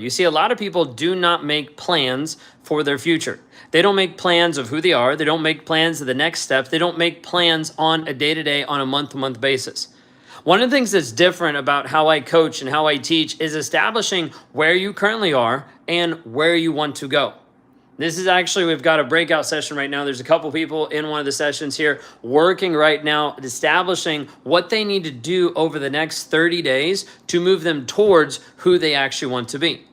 You see, a lot of people do not make plans for their future. They don't make plans of who they are. They don't make plans of the next steps. They don't make plans on a day to day, on a month to month basis. One of the things that's different about how I coach and how I teach is establishing where you currently are and where you want to go. This is actually, we've got a breakout session right now. There's a couple people in one of the sessions here working right now, establishing what they need to do over the next 30 days to move them towards who they actually want to be.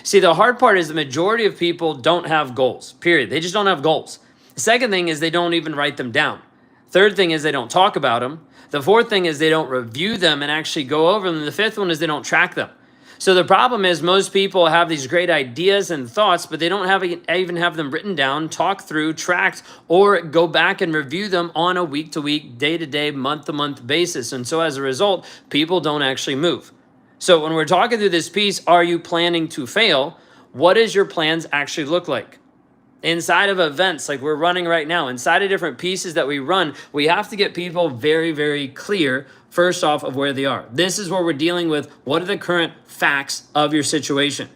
See, the hard part is the majority of people don't have goals, period. They just don't have goals. The second thing is they don't even write them down. Third thing is they don't talk about them. The fourth thing is they don't review them and actually go over them. And the fifth one is they don't track them. So the problem is most people have these great ideas and thoughts, but they don't even have them written down, talked through, tracked, or go back and review them on a week-to-week, day-to-day, month-to-month basis. And so as a result, people don't actually move. So when we're talking through this piece, are you planning to fail? What does your plans actually look like? Inside of events like we're running right now, inside of different pieces that we run, we have to get people very, very clear first off of where they are. This is where we're dealing with what are the current facts of your situation.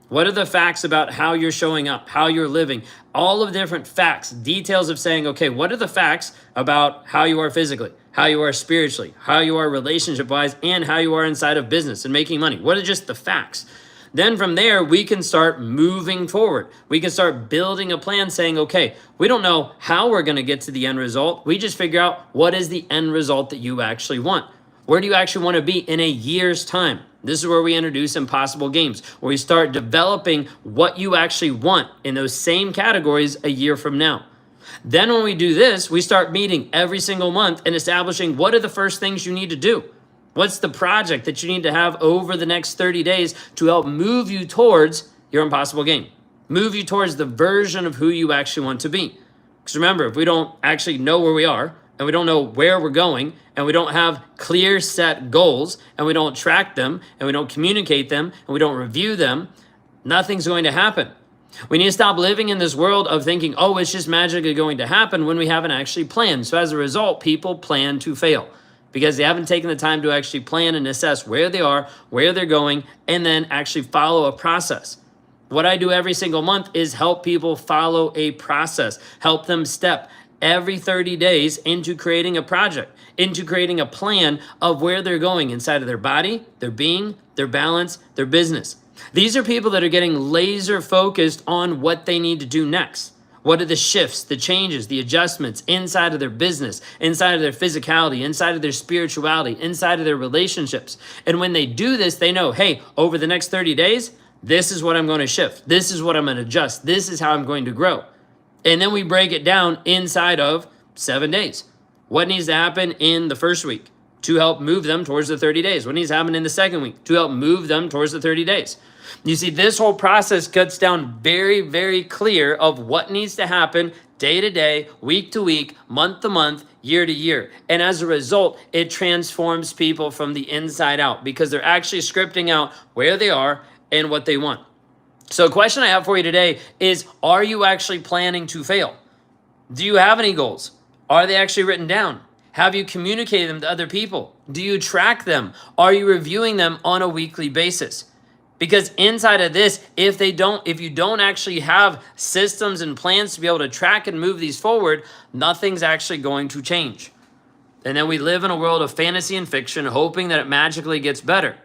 What are the facts about how you're showing up, how you're living, all of the different facts, details of saying, okay, what are the facts about how you are physically, how you are spiritually, how you are relationship-wise, and how you are inside of business and making money? What are just the facts? Then from there, we can start moving forward. We can start building a plan saying, okay, we don't know how we're going to get to the end result. We just figure out what is the end result that you actually want. Where do you actually want to be in a year's time? This is where we introduce Impossible Games, where we start developing what you actually want in those same categories a year from now. Then when we do this, we start meeting every single month and establishing what are the first things you need to do. What's the project that you need to have over the next 30 days to help move you towards your impossible game? Move you towards the version of who you actually want to be. Because remember, if we don't actually know where we are, and we don't know where we're going, and we don't have clear set goals, and we don't track them, and we don't communicate them, and we don't review them, nothing's going to happen. We need to stop living in this world of thinking, oh, it's just magically going to happen when we haven't actually planned. So as a result, people plan to fail because they haven't taken the time to actually plan and assess where they are, where they're going, and then actually follow a process. What I do every single month is help people follow a process, help them step every 30 days into creating a project, into creating a plan of where they're going inside of their body, their being, their balance, their business. These are people that are getting laser focused on what they need to do next. What are the shifts, the changes, the adjustments inside of their business, inside of their physicality, inside of their spirituality, inside of their relationships? And when they do this, they know, hey, over the next 30 days, this is what I'm going to shift. This is what I'm going to adjust. This is how I'm going to grow. And then we break it down inside of 7 days. What needs to happen in the first week to help move them towards the 30 days? What needs to happen in the second week to help move them towards the 30 days? You see, this whole process cuts down very, very clear of what needs to happen day to day, week to week, month to month, year to year. And as a result, it transforms people from the inside out because they're actually scripting out where they are and what they want. So a question I have for you today is, are you actually planning to fail? Do you have any goals? Are they actually written down? Have you communicated them to other people? Do you track them? Are you reviewing them on a weekly basis? Because inside of this, if you don't actually have systems and plans to be able to track and move these forward, nothing's actually going to change. And then we live in a world of fantasy and fiction, hoping that it magically gets better.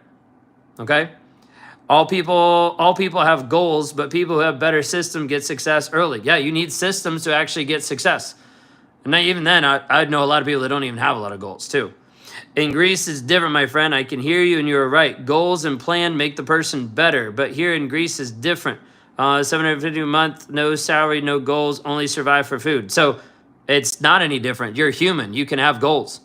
Okay? All people have goals, but people who have better systems get success early. Yeah, you need systems to actually get success. And not even then, I know a lot of people that don't even have a lot of goals too. In Greece is different, my friend. I can hear you and you're right. Goals and plan make the person better. But here in Greece is different. $750 a month, no salary, no goals, only survive for food. So it's not any different. You're human. You can have goals.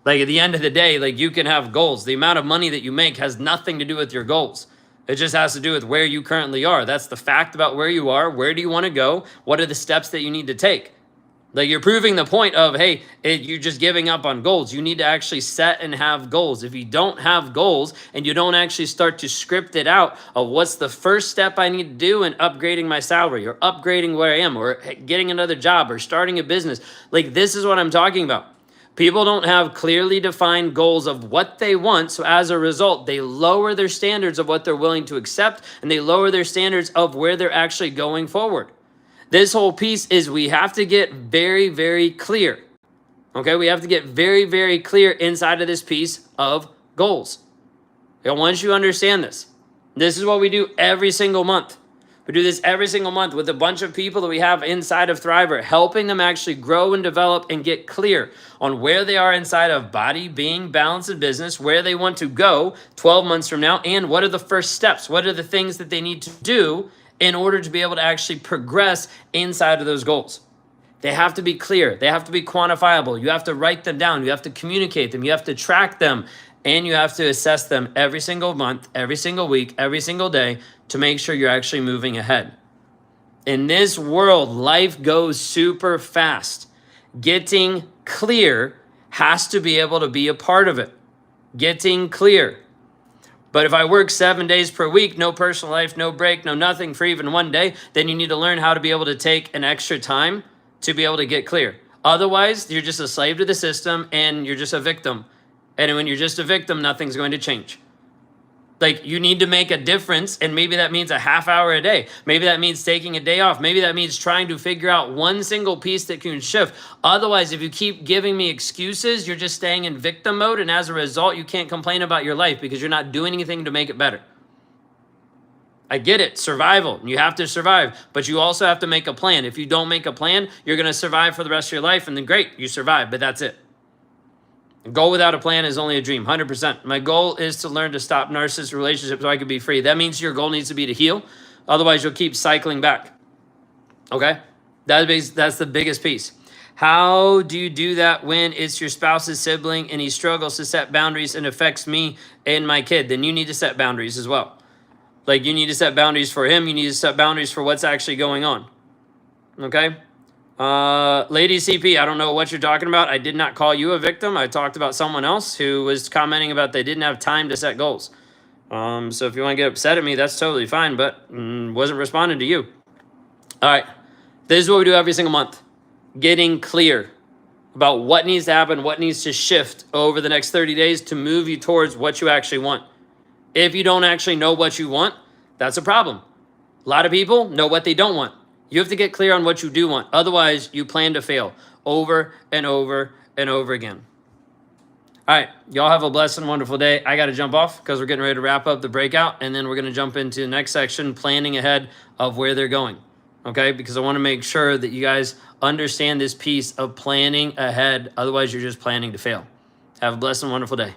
Like at the end of the day, like you can have goals. The amount of money that you make has nothing to do with your goals. It just has to do with where you currently are. That's the fact about where you are. Where do you want to go? What are the steps that you need to take? Like you're proving the point of, hey, you're just giving up on goals. You need to actually set and have goals. If you don't have goals and you don't actually start to script it out of what's the first step I need to do in upgrading my salary or upgrading where I am or getting another job or starting a business, like this is what I'm talking about. People don't have clearly defined goals of what they want. So as a result, they lower their standards of what they're willing to accept, and they lower their standards of where they're actually going forward. This whole piece is we have to get very, very clear. Okay, we have to get very, very clear inside of this piece of goals. And once you understand this, this is what we do every single month. We do this every single month with a bunch of people that we have inside of Thriver, helping them actually grow and develop and get clear on where they are inside of body, being, balance, and business, where they want to go 12 months from now, and what are the first steps? What are the things that they need to do in order to be able to actually progress inside of those goals? They have to be clear. They have to be quantifiable. You have to write them down. You have to communicate them. You have to track them. And you have to assess them every single month, every single week, every single day to make sure you're actually moving ahead. In this world, life goes super fast. Getting clear has to be able to be a part of it. Getting clear. But if I work 7 days per week, no personal life, no break, no nothing for even one day, then you need to learn how to be able to take an extra time to be able to get clear. Otherwise, you're just a slave to the system and you're just a victim. And when you're just a victim, nothing's going to change. Like, you need to make a difference, and maybe that means a half hour a day. Maybe that means taking a day off. Maybe that means trying to figure out one single piece that can shift. Otherwise, if you keep giving me excuses, you're just staying in victim mode, and as a result, you can't complain about your life because you're not doing anything to make it better. I get it, survival. You have to survive, but you also have to make a plan. If you don't make a plan, you're going to survive for the rest of your life, and then great, you survive, but that's it. A goal without a plan is only a dream, 100%. My goal is to learn to stop narcissistic relationships so I can be free. That means your goal needs to be to heal. Otherwise, you'll keep cycling back. Okay? That's the biggest piece. How do you do that when it's your spouse's sibling and he struggles to set boundaries and affects me and my kid? Then you need to set boundaries as well. Like, you need to set boundaries for him. You need to set boundaries for what's actually going on. Okay? Lady CP, I don't know what you're talking about. I did not call you a victim. I talked about someone else who was commenting about they didn't have time to set goals. So if you want to get upset at me, that's totally fine, but wasn't responding to you. All right. This is what we do every single month. Getting clear about what needs to happen, what needs to shift over the next 30 days to move you towards what you actually want. If you don't actually know what you want, that's a problem. A lot of people know what they don't want. You have to get clear on what you do want. Otherwise, you plan to fail over and over and over again. All right. Y'all have a blessed and wonderful day. I got to jump off because we're getting ready to wrap up the breakout. And then we're going to jump into the next section, planning ahead of where they're going. Okay? Because I want to make sure that you guys understand this piece of planning ahead. Otherwise, you're just planning to fail. Have a blessed and wonderful day.